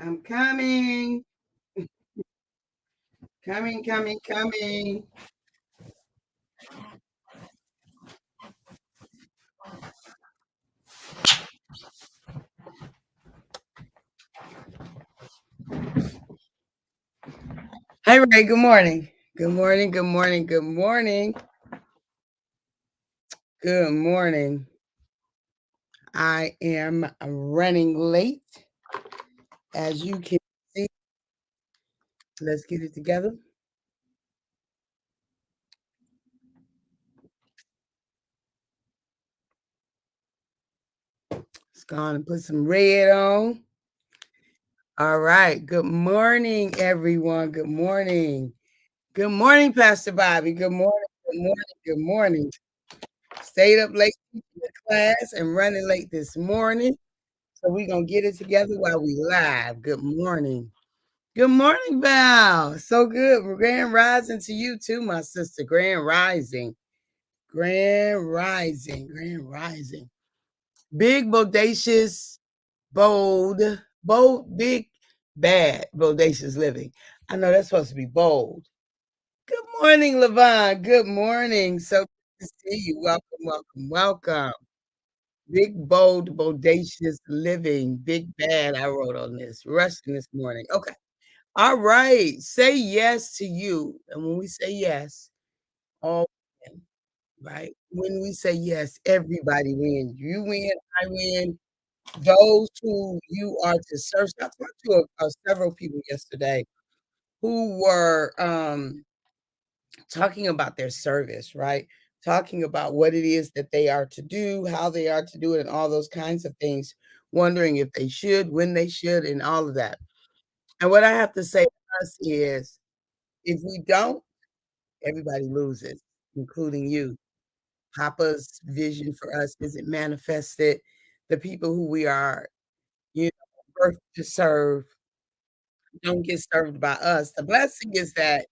I'm coming, coming. Hi, Ray. Good morning. Good morning. Good morning. Good morning. Good morning. I am running late, as you can see. Let's get it together. Let's go on and put some red on. All right. Good morning, everyone. Good morning. Good morning, Pastor Bobby. Good morning. Good morning. Good morning. Stayed up late in the class and running late this morning. So we're gonna get it together while we live. Good morning. Good morning, Val. So good. Grand rising to you too, my sister. Grand rising. Grand rising. Grand rising. Big, bodacious, bold, big, bad, bodacious living. I know that's supposed to be bold. Good morning, Levon. Good morning. So good to see you. Welcome, welcome, welcome. Big, bold, bodacious living. Big bad, I wrote on this. Rushing this morning. Okay. All right. Say yes to you. And when we say yes, all win, right? When we say yes, everybody wins. You win, I win. Those who you are to serve. So I talked to several people yesterday who were talking about their service, right? Talking about what it is that they are to do, how they are to do it, and all those kinds of things, wondering if they should, when they should, and all of that. And what I have to say to us is if we don't, everybody loses, including you. Papa's vision for us isn't manifested. The people who we are, you know, birthed to serve don't get served by us. The blessing is that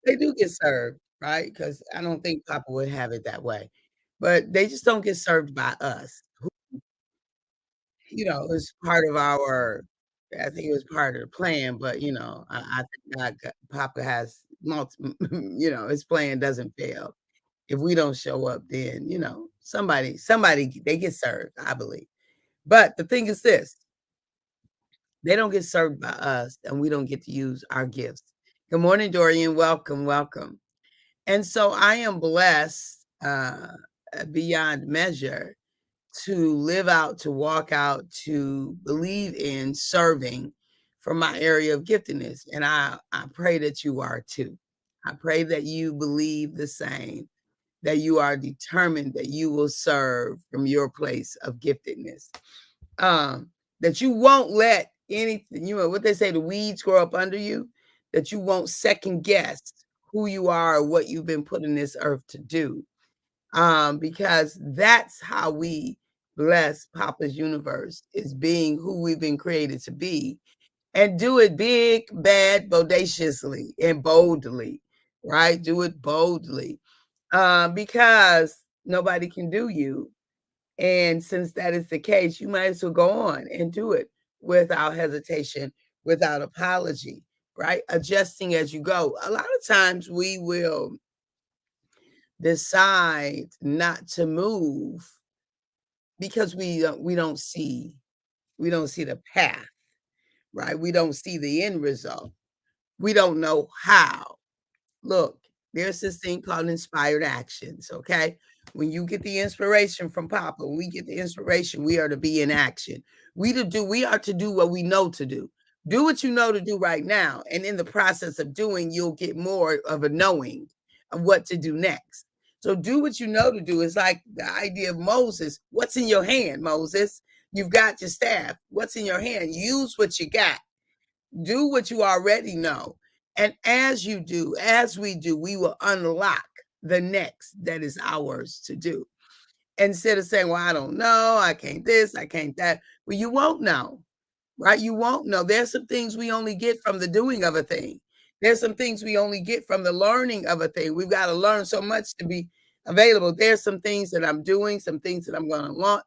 they do get served, right? Because I don't think Papa would have it that way. But they just don't get served by us. It's part of our I think it was part of the plan, but, I think Papa has his plan doesn't fail. If we don't show up, then, somebody they get served, I believe. But the thing is this, they don't get served by us, and we don't get to use our gifts. Good morning, Dorian. Welcome, welcome. And so I am blessed beyond measure to live out, to walk out, to believe in serving from my area of giftedness. And I pray that you are too. I pray that you believe the same, that you are determined that you will serve from your place of giftedness. That you won't let anything, what they say, the weeds grow up under you, that you won't second guess who you are or what you've been put in this earth to do. Because that's how we bless Papa's universe is being who we've been created to be and do it big, bad, bodaciously and boldly, right? Do it boldly. Because nobody can do you. And since that is the case, you might as well go on and do it without hesitation, without apology, right? Adjusting as you go. A lot of times we will decide not to move because we don't see the path, right? We don't see the end result. We don't know how. Look, there's this thing called inspired actions, okay? When you get the inspiration from Papa, when we get the inspiration, we are to be in action. We are to do what we know to do. Do what you know to do right now. And in the process of doing, you'll get more of a knowing of what to do next. So do what you know to do. It's like the idea of Moses. What's in your hand, Moses? You've got your staff. What's in your hand? Use what you got. Do what you already know. And as we do, we will unlock the next that is ours to do. Instead of saying, well, I don't know, I can't this, I can't that. Well, you won't know, right? You won't know. There's some things we only get from the doing of a thing. There's some things we only get from the learning of a thing. We've got to learn so much to be available. There's some things that I'm doing, some things that I'm going to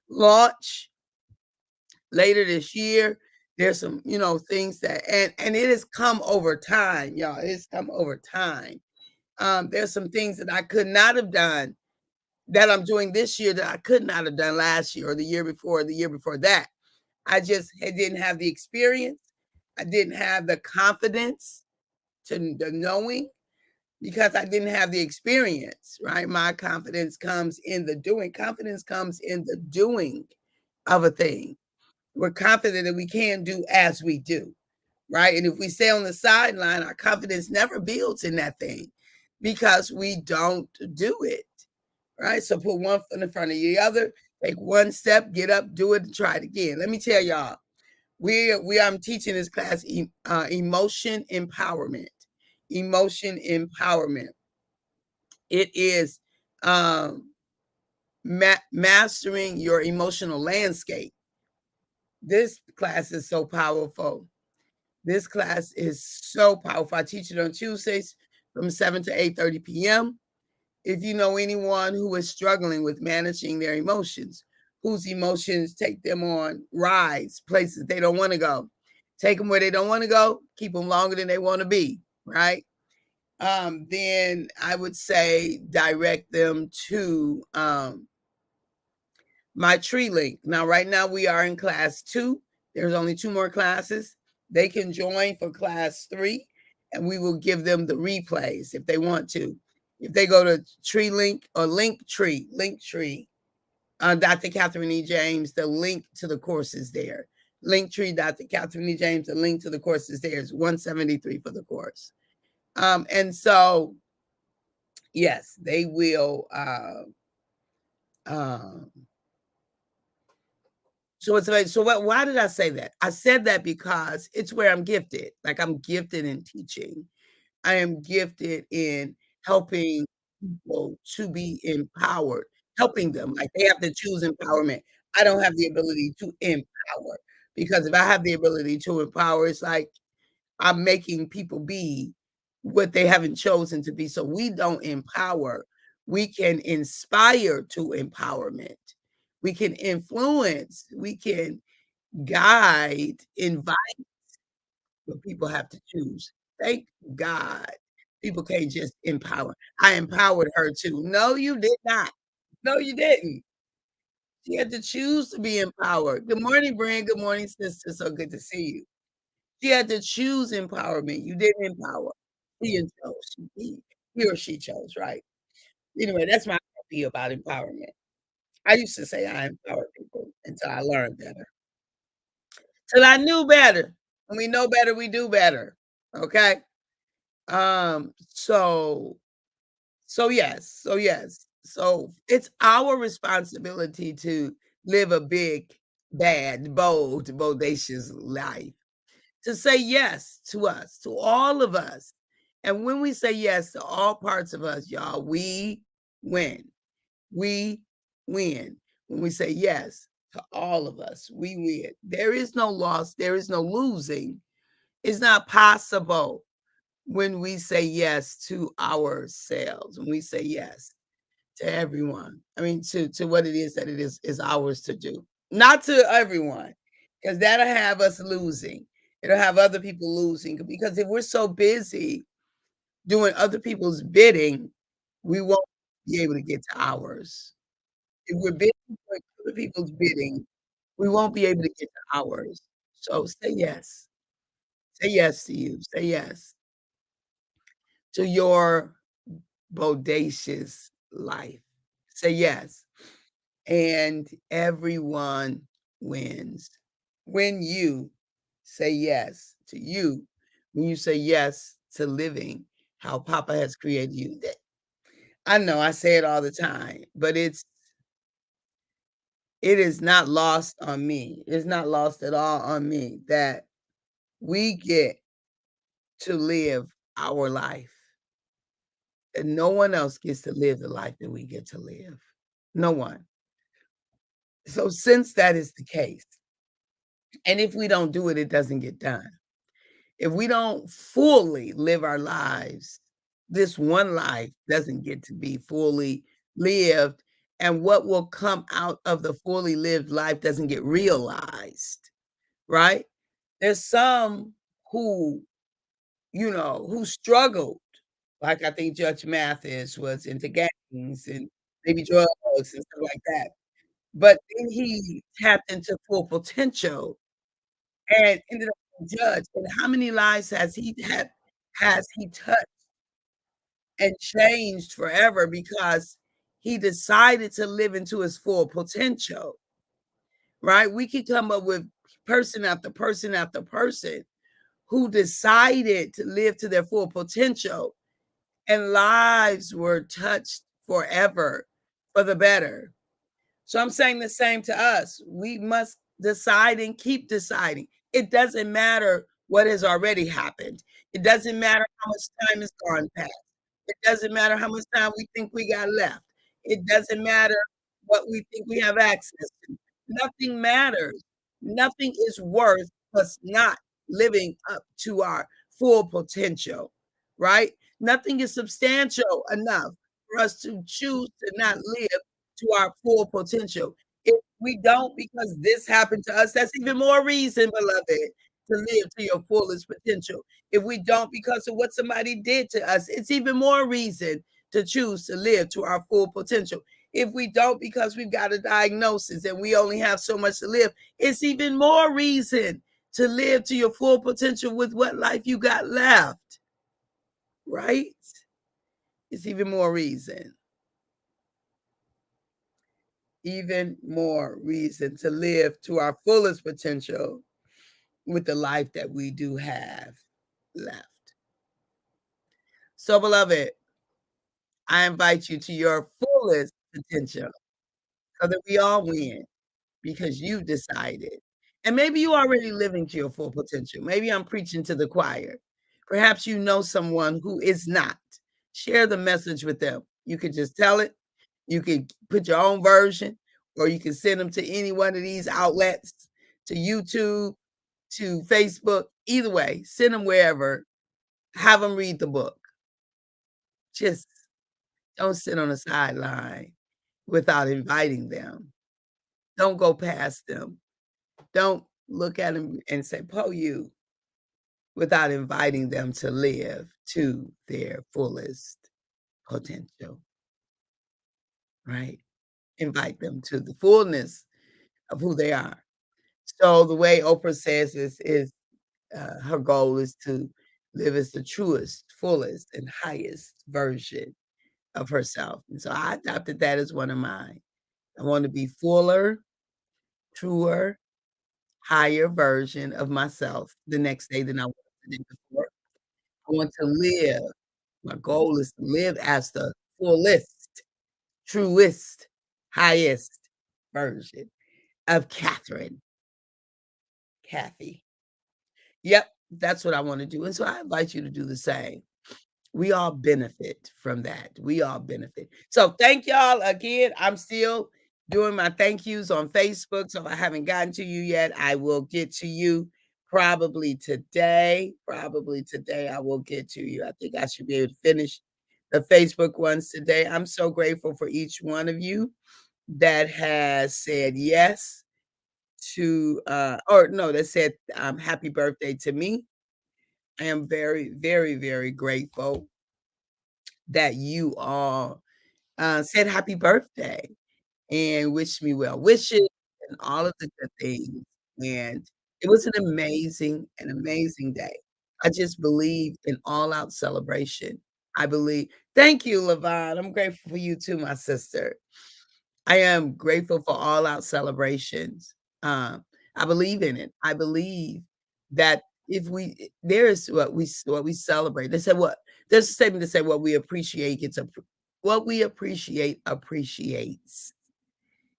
launch later this year There's some, things that and it has come over time, y'all. It's come over time. There's some things that I could not have done that I'm doing this year that I could not have done last year or the year before that. Didn't have the experience. I didn't have the confidence to the knowing because I didn't have the experience, right? My confidence comes in the doing. Confidence comes in the doing of a thing. We're confident that we can do as we do, right? And if we stay on the sideline, our confidence never builds in that thing because we don't do it, right? So put one foot in front of the other, take one step, get up, do it, and try it again. Let me tell y'all, I'm teaching this class emotion empowerment. Emotion empowerment. It is mastering your emotional landscape. This class is so powerful. This class is so powerful. I teach it on Tuesdays from 7 to 8:30 p.m. If you know anyone who is struggling with managing their emotions, whose emotions take them on rides, places they don't want to go, take them where they don't want to go, keep them longer than they want to be, right? Then I would say direct them to my tree link. Now, right now we are in class 2. There's only 2 more classes. They can join for class 3, and we will give them the replays if they want to. If they go to Tree Link or Linktree, Dr. Catherine E. James, the link to the course is there. Linktree, Dr. Catherine E. James, the link to the course is there. It's 173 for the course. And so, yes, they will. Um, So it's like, so what why did I say that? I said that because it's where I'm gifted. Like I'm gifted in teaching. I am gifted in helping people to be empowered, helping them. Like they have to choose empowerment. I don't have the ability to empower because if I have the ability to empower, it's like I'm making people be what they haven't chosen to be. So we don't empower. We can inspire to empowerment. We can influence. We can guide, invite, but people have to choose. Thank God. People can't just empower. I empowered her too. No, you did not. No, you didn't. She had to choose to be empowered. Good morning, Brand. Good morning, sister. So good to see you. She had to choose empowerment. You didn't empower. She chose. He or she chose, right? Anyway, that's my view about empowerment. I used to say I empower people until I learned better. Till I knew better. When we know better, we do better. Okay? So yes. So it's our responsibility to live a big, bad, bold, bodacious life. To say yes to us, to all of us. And when we say yes to all parts of us, y'all, we win. We win. When we say yes to all of us, we win. There is no loss, there is no losing. It's not possible when we say yes to ourselves, when we say yes to everyone. I mean, to what it is that it is ours to do. Not to everyone, because that'll have us losing. It'll have other people losing because if we're so busy doing other people's bidding, we won't be able to get to ours. If we're busy doing other people's bidding, we won't be able to get to ours. So say yes. Say yes to you. Say yes to your bodacious life. Say yes. And everyone wins. When you say yes to you, when you say yes to living how Papa has created you. I know I say it all the time, but it is not lost on me. It's not lost at all on me that we get to live our life, and no one else gets to live the life that we get to live. No one. So since that is the case, and if we don't do it, it doesn't get done. If we don't fully live our lives, this one life doesn't get to be fully lived, and what will come out of the fully lived life doesn't get realized, right? There's some who, who struggled, like I think Judge Mathis was into gangs and maybe drugs and stuff like that, but then he tapped into full potential and ended up being judge, and how many lives has he touched and changed forever because he decided to live into his full potential, right? We could come up with person after person after person who decided to live to their full potential, and lives were touched forever for the better. So I'm saying the same to us. We must decide and keep deciding. It doesn't matter what has already happened. It doesn't matter how much time has gone past. It doesn't matter how much time we think we got left. It doesn't matter what we think we have access to. Nothing matters. Nothing is worth us not living up to our full potential, right? Nothing is substantial enough for us to choose to not live to our full potential. If we don't because this happened to us, that's even more reason, beloved, to live to your fullest potential. If we don't because of what somebody did to us, it's even more reason to choose to live to our full potential. If we don't because we've got a diagnosis and we only have so much to live, it's even more reason to live to your full potential with what life you got left, right? It's even more reason. Even more reason to live to our fullest potential with the life that we do have left. So, beloved, I invite you to your fullest potential so that we all win because you decided. And maybe you already living to your full potential. Maybe I'm preaching to the choir. Perhaps you know someone who is not. Share the message with them. You could just tell it. You could put your own version, or you can send them to any one of these outlets, to YouTube, to Facebook. Either way, send them wherever. Have them read the book. Just don't sit on the sideline without inviting them. Don't go past them. Don't look at them and say, "Po you," without inviting them to live to their fullest potential, right? Invite them to the fullness of who they are. So the way Oprah says is her goal is to live as the truest, fullest, and highest version of herself. And so I adopted that as one of mine. I want to be fuller, truer, higher version of myself the next day than I was the day before. I want to live. My goal is to live as the fullest, truest, highest version of Kathy. Yep, that's what I wanna do, and so I invite you to do the same. We all benefit from that. We all benefit. So thank y'all again. I'm still doing my thank yous on Facebook, so if I haven't gotten to you yet, I will get to you probably today. Probably today, I will get to you. I think I should be able to finish the Facebook ones today. I'm so grateful for each one of you that has said yes to, or no, that said, happy birthday to me. I am very, very, very grateful that you all, said happy birthday and wished me well wishes and all of the good things, and it was an amazing day. I just believe in all out celebration. I believe Thank you, Lavon. I'm grateful for you too, my sister. I am grateful for all out celebrations. I believe in it. I believe that if we there's what we celebrate. They said what there's a statement that said what we appreciate what we appreciate appreciates.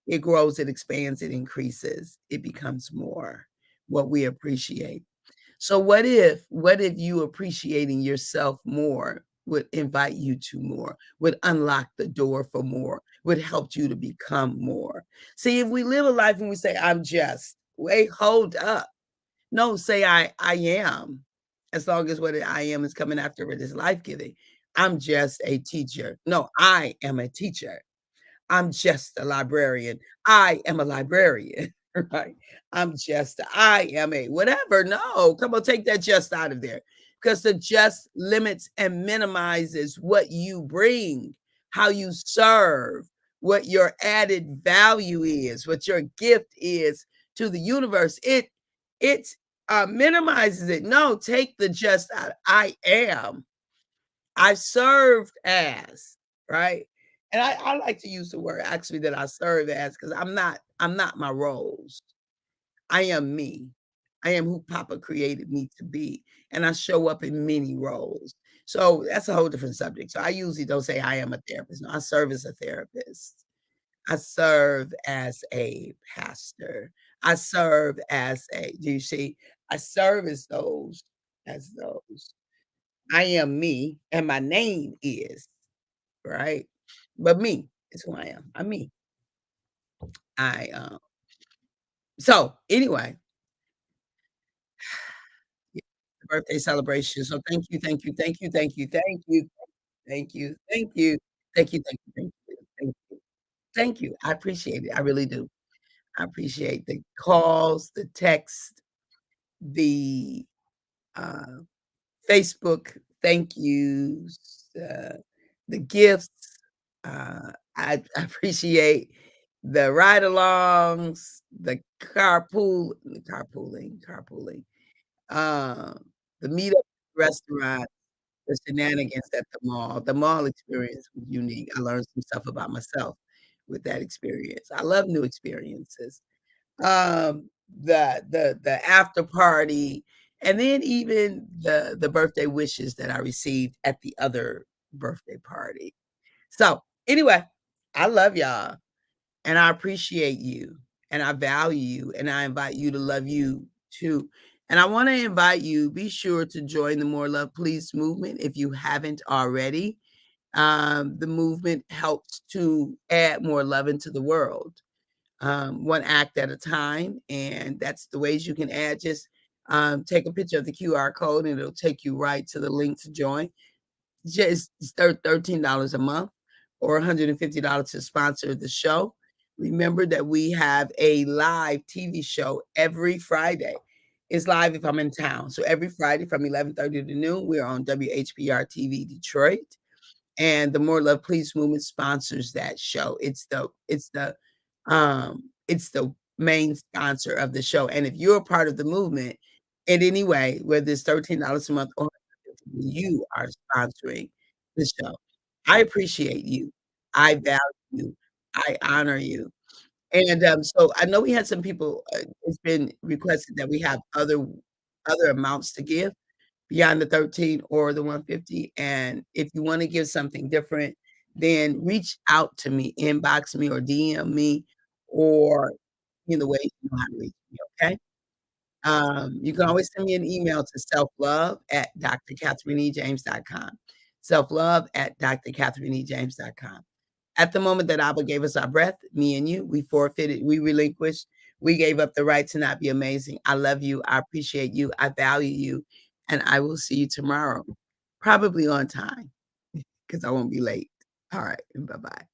It grows, it expands, it increases, it becomes more what we appreciate. So what if you appreciating yourself more would invite you to more, would unlock the door for more, would help you to become more. See, if we live a life and we say, I'm just, wait, hold up. No, say I am. As long as what I am is coming after it is life giving. I'm just a teacher. No, I am a teacher. I'm just a librarian. I am a librarian. right? I am a whatever. No, come on, take that just out of there. Because the just limits and minimizes what you bring, how you serve, what your added value is, what your gift is to the universe. It's minimizes it. No, take the just out. I am. I served as, right? And I like to use the word actually that I serve as because I'm not my roles. I am me. I am who Papa created me to be, and I show up in many roles. So that's a whole different subject. So I usually don't say I am a therapist. No, I serve as a therapist. I serve as a pastor. I serve as a, do you see? I serve as those. I am me, and my name is, right? But me is who I am. I'm me. I so anyway, yeah, the birthday celebration. So thank you, thank you, thank you, thank you, thank you, thank you, thank you, thank you, thank you, thank you, thank you. Thank you. I appreciate it. I really do. I appreciate the calls, the text, the uh Facebook thank yous, the gifts. I appreciate the ride-alongs, the carpooling, um, the meetup at the restaurant, the shenanigans at the mall. The mall experience was unique. I learned some stuff about myself with that experience. I love new experiences. The after party, and then even the birthday wishes that I received at the other birthday party. So, anyway, I love y'all, and I appreciate you, and I value you, and I invite you to love you too. And I wanna invite you, be sure to join the More Love Please movement if you haven't already. The movement helps to add more love into the world, one act at a time. And that's the ways you can add. Just take a picture of the QR code and it'll take you right to the link to join. Just it's $13 a month or $150 to sponsor the show. Remember that we have a live TV show every Friday. It's live if I'm in town. So every Friday from 11:30 to noon, we're on WHPR TV Detroit, and the More Love Please movement sponsors that show. It's the main sponsor of the show. And if you're a part of the movement in any way, whether it's $13 a month or you are sponsoring the show. I appreciate you. I value you. I honor you. And so I know we had some people, it's been requested that we have other amounts to give beyond the 13 or the 150. And if you want to give something different, then reach out to me, inbox me or DM me, or in the way you know how to reach me, okay? You can always send me an email to selflove at drkatherinejames.com. Selflove at drkatherinejames.com. At the moment that Abba gave us our breath, me and you, we forfeited, we relinquished, we gave up the right to not be amazing. I love you. I appreciate you. I value you. And I will see you tomorrow, probably on time because I won't be late. All right. Bye bye.